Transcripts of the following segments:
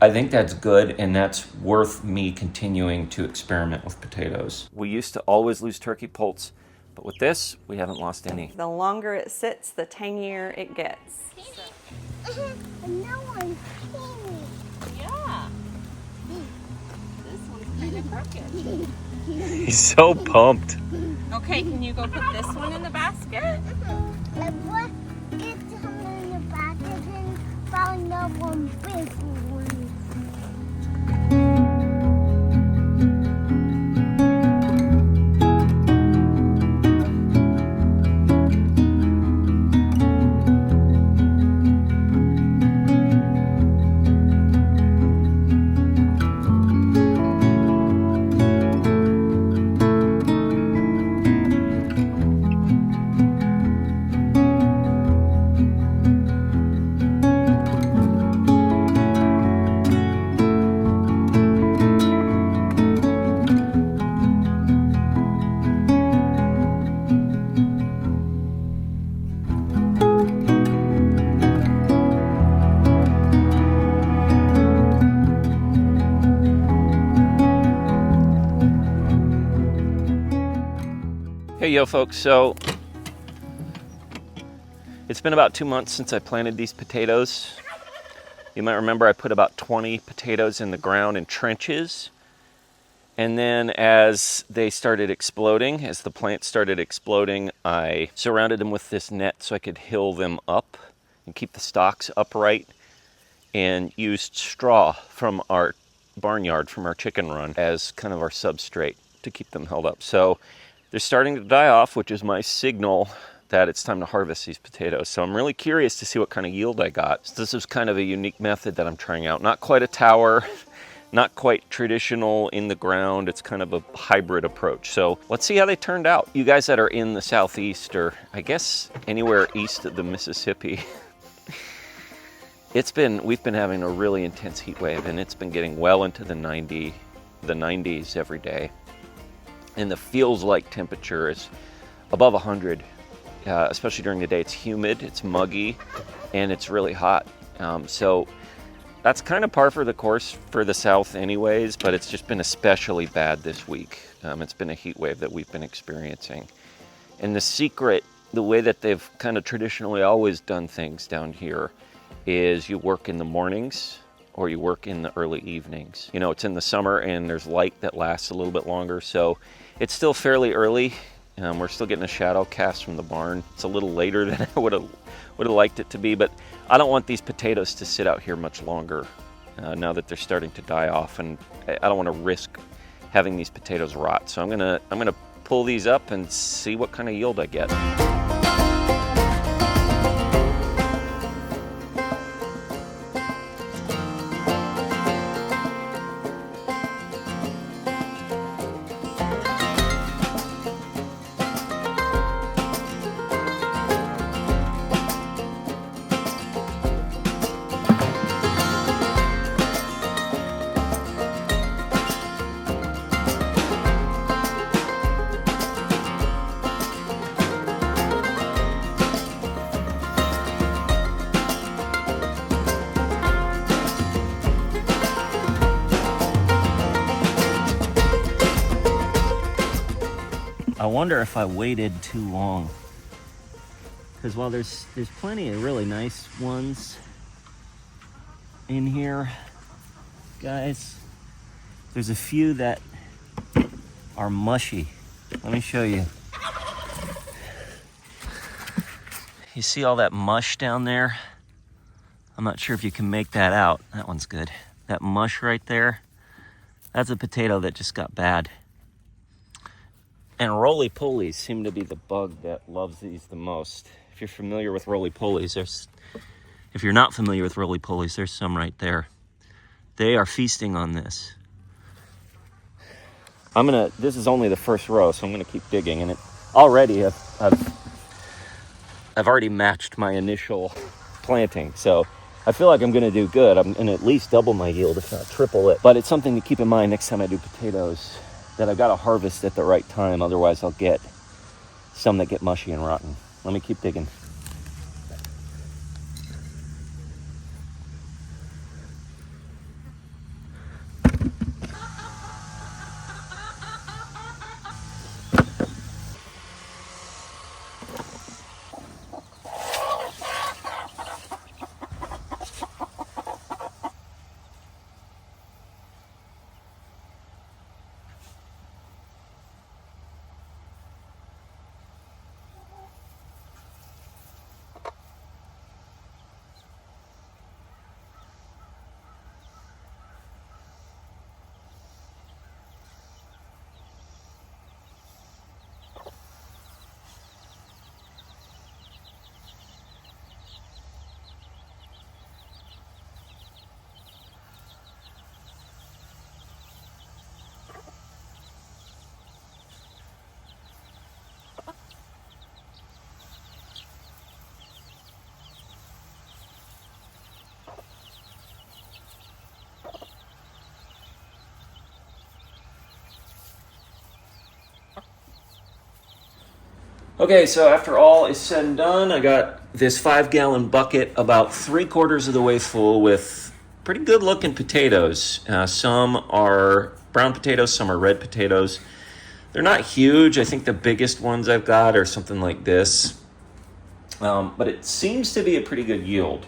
I think that's good, and that's worth me continuing to experiment with potatoes. We used to always lose turkey poults, but with this, we haven't lost any. The longer it sits, the tangier it gets. No one's teeny. Yeah. This one's kind of crooked. He's so pumped. Okay, can you go put this one in the basket? Like what? Get some in the basket and found that one big one. Hey, yo, folks. So it's been about 2 months since I planted these potatoes. You might remember I put about 20 potatoes in the ground in trenches. And then as they started exploding, as the plants started exploding, I surrounded them with this net so I could hill them up and keep the stalks upright, and used straw from our barnyard, from our chicken run, as kind of our substrate to keep them held up. So they're starting to die off, which is my signal that it's time to harvest these potatoes. So I'm really curious to see what kind of yield I got. So this is kind of a unique method that I'm trying out. Not quite a tower, not quite traditional in the ground. It's kind of a hybrid approach. So let's see how they turned out. You guys that are in the Southeast, or I guess anywhere east of the Mississippi, we've been having a really intense heat wave, and it's been getting well into the 90s every day. And the feels like temperature is above 100, especially during the day. It's humid, it's muggy, and it's really hot. So that's kind of par for the course for the South anyways, but it's just been especially bad this week. It's been a heat wave that we've been experiencing. And the secret, the way that they've kind of traditionally always done things down here, is you work in the mornings or you work in the early evenings. You know, it's in the summer and there's light that lasts a little bit longer, so it's still fairly early. We're still getting a shadow cast from the barn. It's a little later than I would have liked it to be, but I don't want these potatoes to sit out here much longer now that they're starting to die off, and I don't want to risk having these potatoes rot. So I'm gonna pull these up and see what kind of yield I get. I wonder if I waited too long, because while there's plenty of really nice ones in here, guys, there's a few that are mushy. Let me show you. You see all that mush down there? I'm not sure if you can make that out. That one's good. That mush right there, that's a potato that just got bad. And roly-polies seem to be the bug that loves these the most. If you're familiar with roly-polies, if you're not familiar with roly-polies, there's some right there. They are feasting on this. This is only the first row, so I'm gonna keep digging. And I've already matched my initial planting, so I feel like I'm gonna do good. I'm gonna at least double my yield, if not triple it. But it's something to keep in mind next time I do potatoes, that I've got to harvest at the right time, otherwise I'll get some that get mushy and rotten. Let me keep digging. Okay, so after all is said and done, I got this 5-gallon bucket about 3/4 of the way full with pretty good looking potatoes. Some are brown potatoes, some are red potatoes. They're not huge. I think the biggest ones I've got are something like this. But it seems to be a pretty good yield.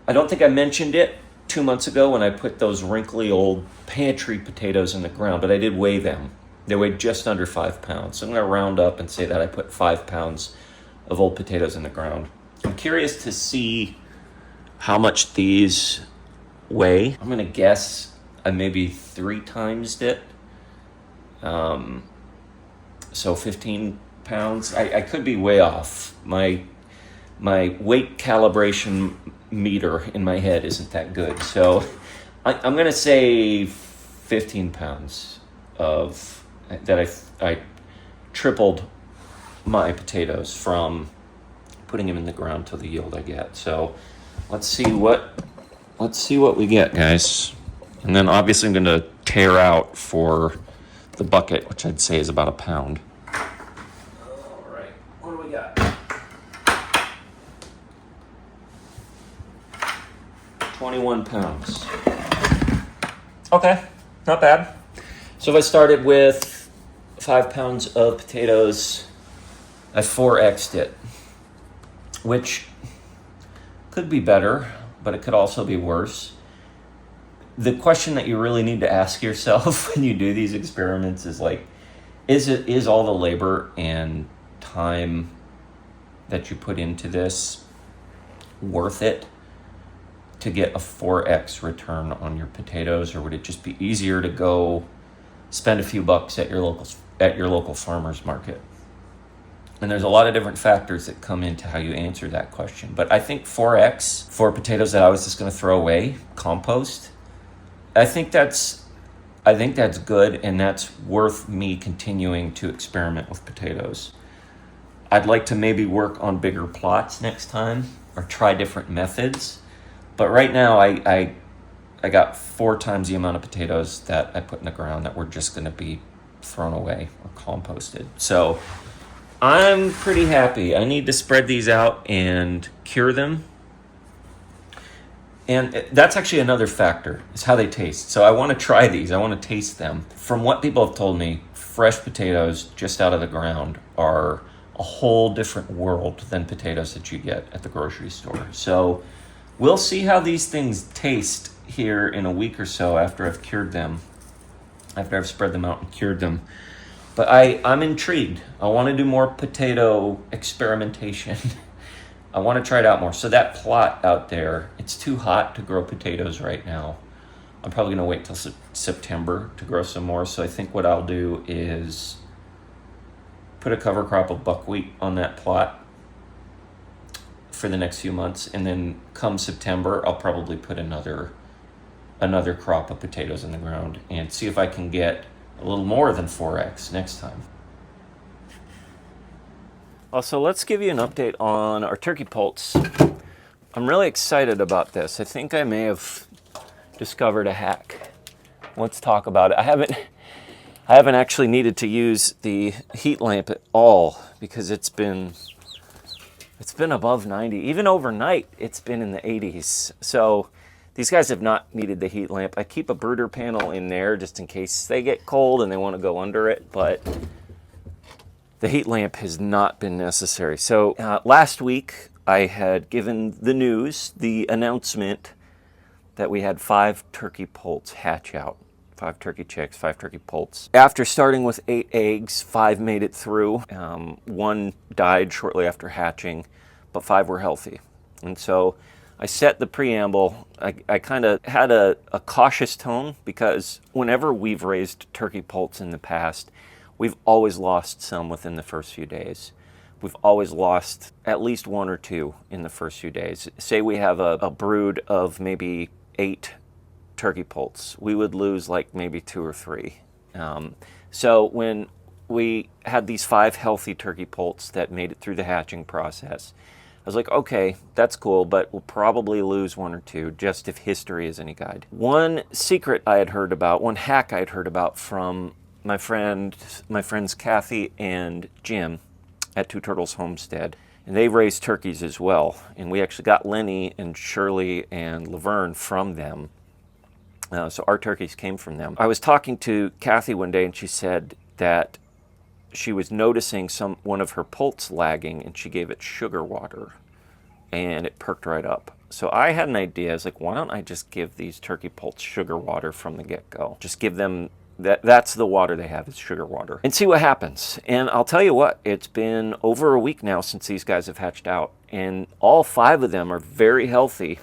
I don't think I mentioned it 2 months ago when I put those wrinkly old pantry potatoes in the ground, but I did weigh them. They weighed just under 5 pounds. So I'm going to round up and say that I put 5 pounds of old potatoes in the ground. I'm curious to see how much these weigh. I'm going to guess I maybe 3 times it. So 15 pounds. I could be way off. My weight calibration meter in my head isn't that good. So I'm going to say 15 pounds of that. I tripled my potatoes from putting them in the ground to the yield I get. So let's see what we get, guys. And then obviously I'm going to tear out for the bucket, which I'd say is about a pound. All right, what do we got? 21 pounds. Okay, not bad. So if I started with 5 pounds of potatoes, I 4x'd it, which could be better, but it could also be worse. The question that you really need to ask yourself when you do these experiments is like, is all the labor and time that you put into this worth it to get a 4x return on your potatoes, or would it just be easier to go spend a few bucks at your local farmer's market? And there's a lot of different factors that come into how you answer that question. But I think 4x for potatoes that I was just going to throw away, compost, I think that's good, and that's worth me continuing to experiment with potatoes. I'd like to maybe work on bigger plots next time or try different methods. But right now I got 4 times the amount of potatoes that I put in the ground that were just going to be thrown away or composted. So I'm pretty happy. I need to spread these out and cure them. And that's actually another factor, is how they taste. So I want to try these. I want to taste them. From what people have told me, fresh potatoes just out of the ground are a whole different world than potatoes that you get at the grocery store. So we'll see how these things taste here in a week or so after I've cured them, after I've spread them out and cured them. But I'm intrigued. I want to do more potato experimentation. I want to try it out more. So that plot out there, it's too hot to grow potatoes right now. I'm probably going to wait till September to grow some more. So I think what I'll do is put a cover crop of buckwheat on that plot for the next few months. And then come September, I'll probably put another crop of potatoes in the ground and see if I can get a little more than 4x next time. So let's give you an update on our turkey poults. I'm really excited about this. I think I may have discovered a hack. Let's talk about it. I haven't actually needed to use the heat lamp at all because it's been above 90. Even overnight, it's been in the 80s. So these guys have not needed the heat lamp. I keep a brooder panel in there just in case they get cold and they want to go under it, but the heat lamp has not been necessary. So last week, I had given the announcement that we had 5 turkey poults hatch out. 5 turkey chicks, 5 turkey poults. After starting with 8 eggs, 5 made it through. 1 died shortly after hatching, but 5 were healthy. And so I set the preamble. I kind of had a cautious tone because whenever we've raised turkey poults in the past, we've always lost some within the first few days. We've always lost at least 1 or 2 in the first few days. Say we have a brood of maybe 8 turkey poults, we would lose like maybe 2 or 3. So when we had these 5 healthy turkey poults that made it through the hatching process, I was like, okay, that's cool, but we'll probably lose 1 or 2, just if history is any guide. One secret I had heard about, one hack I had heard about from my friends Kathy and Jim, at Two Turtles Homestead. And they raise turkeys as well. And we actually got Lenny and Shirley and Laverne from them. So our turkeys came from them. I was talking to Kathy one day and she said that she was noticing one of her poults lagging and she gave it sugar water and it perked right up. So I had an idea. I was like, why don't I just give these turkey poults sugar water from the get-go? Just give them, that's the water they have, is sugar water. And see what happens. And I'll tell you what, it's been over a week now since these guys have hatched out. And all 5 of them are very healthy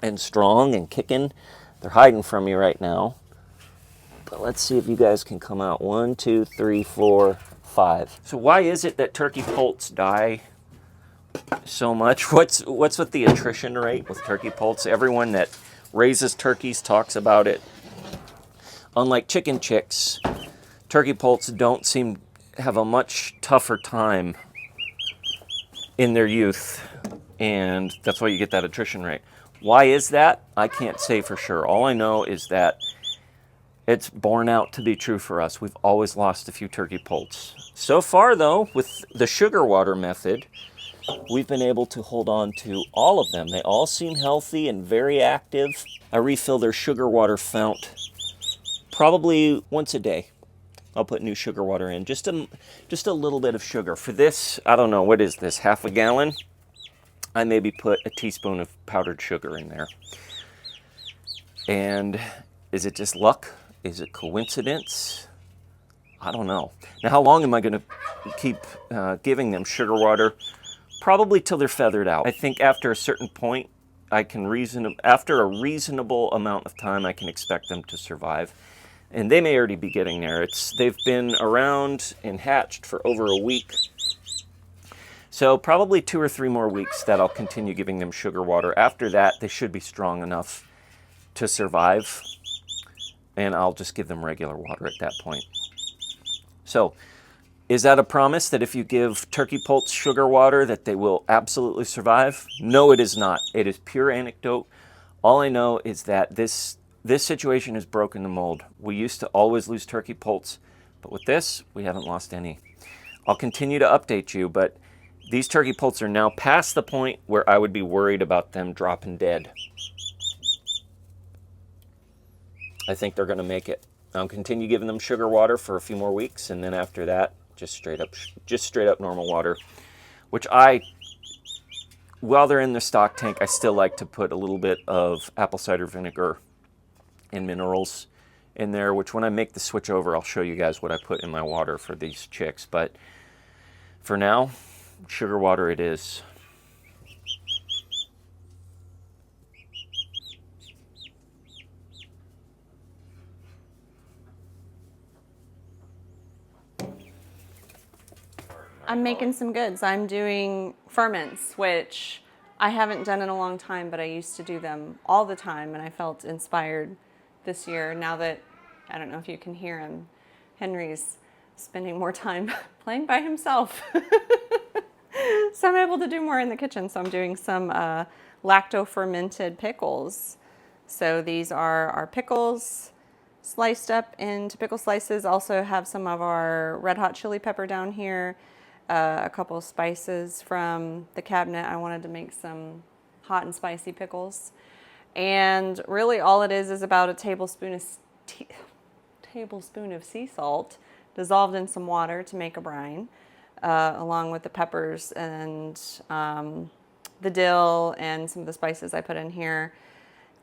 and strong and kicking. They're hiding from me right now. But let's see if you guys can come out. 1, 2, 3, 4, 5. So why is it that turkey poults die so much? What's with the attrition rate with turkey poults? Everyone that raises turkeys talks about it. Unlike chicken chicks, turkey poults don't seem to have a much tougher time in their youth, and that's why you get that attrition rate. Why is that? I can't say for sure. All I know is that it's borne out to be true for us. We've always lost a few turkey poults. So far, though, with the sugar water method, we've been able to hold on to all of them. They all seem healthy and very active. I refill their sugar water fount probably once a day. I'll put new sugar water in, just a little bit of sugar. For this, I don't know, what is this, half a gallon? I maybe put a teaspoon of powdered sugar in there. And is it just luck? Is it coincidence? I don't know. Now, how long am I going to keep giving them sugar water? Probably till they're feathered out. I think after a certain point, after a reasonable amount of time, I can expect them to survive. And they may already be getting there. They've been around and hatched for over a week. So probably 2 or 3 more weeks that I'll continue giving them sugar water. After that, they should be strong enough to survive. And I'll just give them regular water at that point. So, is that a promise that if you give turkey poults sugar water that they will absolutely survive? No, it is not. It is pure anecdote. All I know is that this situation has broken the mold. We used to always lose turkey poults, but with this, we haven't lost any. I'll continue to update you, but these turkey poults are now past the point where I would be worried about them dropping dead. I think they're going to make it. I'll continue giving them sugar water for a few more weeks, and then after that, just straight up normal water, which while they're in the stock tank, I still like to put a little bit of apple cider vinegar and minerals in there, which when I make the switch over, I'll show you guys what I put in my water for these chicks. But for now, sugar water it is. I'm making some goods. I'm doing ferments, which I haven't done in a long time, but I used to do them all the time, and I felt inspired this year. Now that, I don't know if you can hear him, Henry's spending more time playing by himself. So I'm able to do more in the kitchen. So I'm doing some lacto-fermented pickles. So these are our pickles sliced up into pickle slices. Also have some of our red hot chili pepper down here. A couple of spices from the cabinet. I wanted to make some hot and spicy pickles. And really all it is about a tablespoon of sea salt dissolved in some water to make a brine, along with the peppers and the dill and some of the spices I put in here.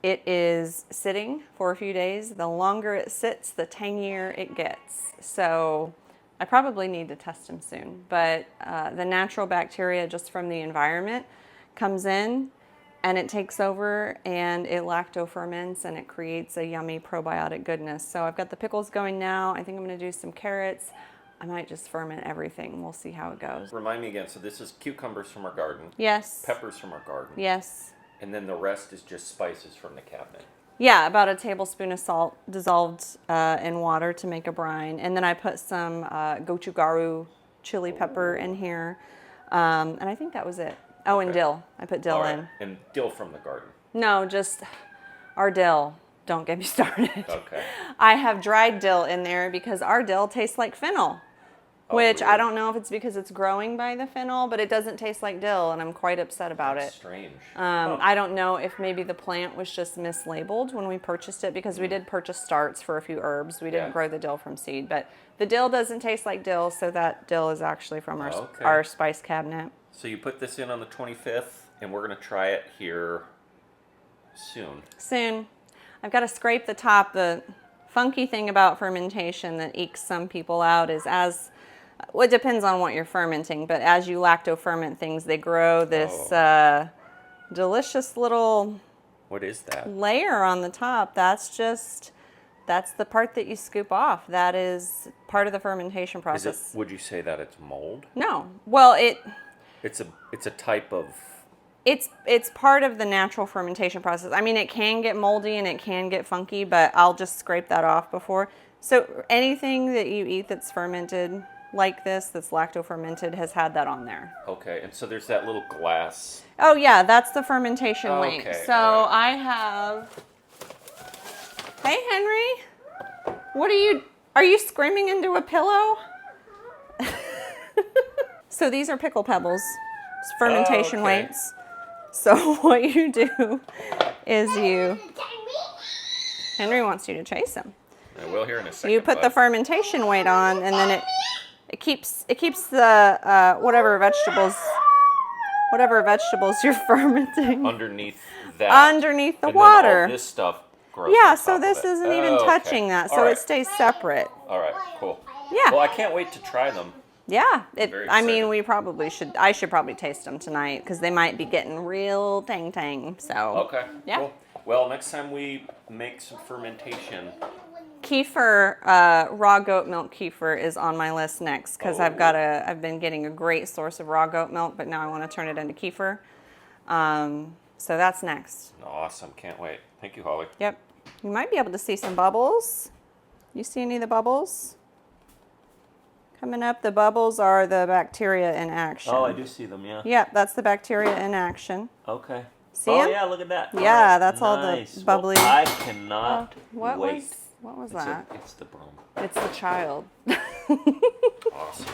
It is sitting for a few days. The longer it sits, the tangier it gets. So I probably need to test them soon, but the natural bacteria just from the environment comes in and it takes over and it lacto-ferments and it creates a yummy probiotic goodness. So I've got the pickles going now. I think I'm gonna do some carrots. I might just ferment everything. We'll see how it goes. Remind me again, so this is cucumbers from our garden. Yes. Peppers from our garden. Yes. And then the rest is just spices from the cabinet. Yeah, about a tablespoon of salt dissolved in water to make a brine. And then I put some gochugaru chili pepper in here. And I think that was it. Oh, and dill. I put dill in. And dill from the garden. No, just our dill. Don't get me started. Okay. I have dried dill in there because our dill tastes like fennel. which I weird. don't know if it's because it's growing by the fennel, but it doesn't taste like dill, and I'm quite upset about That's it. strange. I don't know if maybe the plant was just mislabeled when we purchased it, because we did purchase starts for a few herbs. We didn't Yeah. grow the dill from seed, but the dill doesn't taste like dill, so that dill is actually from Okay. our spice cabinet. So you put this in on the 25th, and we're going to try it here soon. Soon. I've got to scrape the top. The funky thing about fermentation that ekes some people out is well, it depends on what you're fermenting, but as you lacto-ferment things, they grow this delicious little What is that? layer on the top. That's the part that you scoop off. That is part of the fermentation Is process. it, would you say that it's mold? No. Well, It's a type of... it's part of the natural fermentation process. I mean, it can get moldy and it can get funky, but I'll just scrape that off before. So anything that you eat that's fermented like this, that's lacto-fermented, has had that on there. Okay, and so there's that little glass. Oh yeah, that's the fermentation weight. Okay, So all right. I have... Hey, Henry. Are you screaming into a pillow? So these are pickle pebbles, it's fermentation okay. weights. So what you do is Henry wants you to chase him. I will here in a second. You put the fermentation weight on, and then it keeps the whatever vegetables you're fermenting underneath that. underneath the and water. Then all this stuff grows Yeah, on so top this of it. isn't even Okay. touching that, so All right. it stays separate. All right, cool. Yeah. Well, I can't wait to try them. Yeah, Very I mean, excited. I should probably taste them tonight, because they might be getting real tang. So Okay. Yeah. Cool. Well, next time we make some fermentation. kefir, raw goat milk kefir is on my list next, because Oh. I've been getting a great source of raw goat milk, but now I want to turn it into kefir. So that's next. Awesome. Can't wait. Thank you, Holly. Yep. You might be able to see some bubbles. You see any of the bubbles? Coming up, the bubbles are the bacteria in action. Oh, I do see them, yeah. Yep, that's the bacteria in action. Okay. See oh, 'em? yeah, look at that. Yeah, right. that's all the Nice. bubbly- Well, I cannot What wait. was It's that? it's the broom. It's the child. Awesome.